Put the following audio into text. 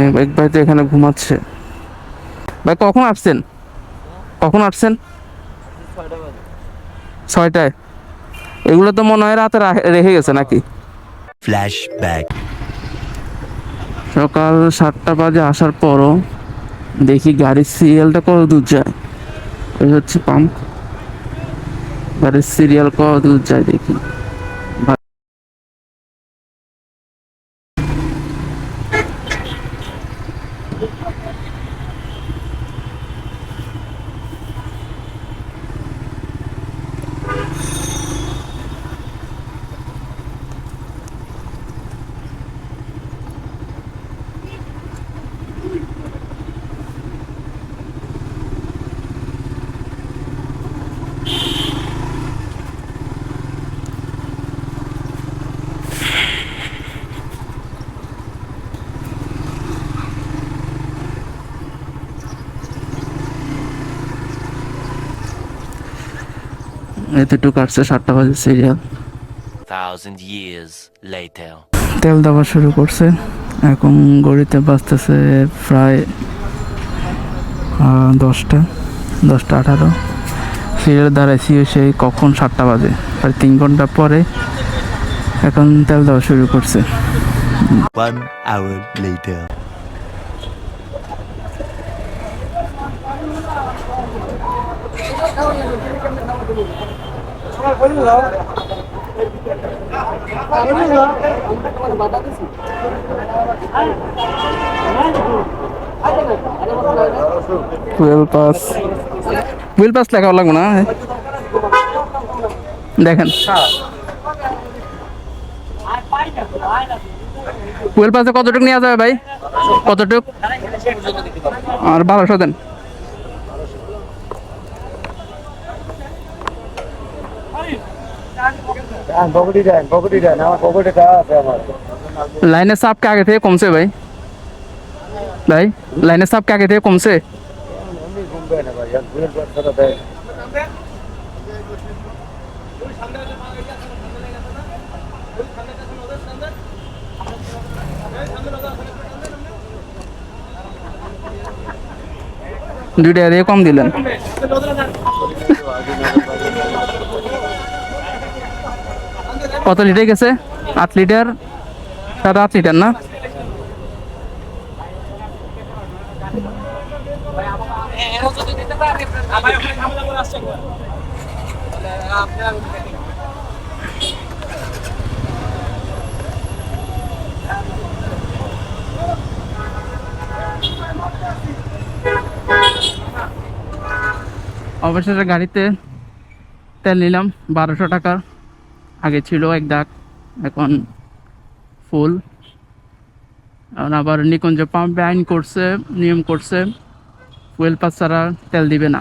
এক ভাই তো এখানে ঘুমাচ্ছে। ভাই কখন আসছেন? 6টায়। এগুলো তো মনে হয় রাতে রেখে গেছে নাকি? ফ্ল্যাশব্যাক। সকাল 7টা বাজে আসার পরও দেখি গাড়ির সিরিয়ালটা কত দূর যায়। এই হচ্ছে পাম্প, গাড়ির সিরিয়াল কত দূর যায় দেখি। এতটুকু আসছে, 7টা বাজে সিরিয়াল। 1,000 years later. তেল দেওয়া শুরু করছে। এখন গড়িতে বাজতেছে প্রায় 10টা 18। সিরিয়াল দাঁড়াইছি সেই কখন 7টা বাজে, প্রায় 3 ঘন্টা পরে এখন তেল দেওয়া শুরু করছে। 1 hour later. হুইল পাস লেখা লাগবে না, দেখেন হুইল পাসে কতটুকু নেওয়া যাবে ভাই? কতটুক? আর 1200 দেন। লাইনের চাপ কে আগে থেকে কমছে ভাই? ভাই লাইনের চাপ কে আগে থেকে কমছে? দুইটা দিয়ে কম দিলেন। কত লিটার গেছে? 8 লিটার, 8 লিটার না? অবশেষে গাড়িতে তেল নিলাম 1200 টাকার। আগে ছিল 1 দাগ, এখন ফুল। এখন আবার নিকুঞ্জ পাম্পে নিয়ম করছে ফুয়েল পাস ছাড়া তেল দিবে না।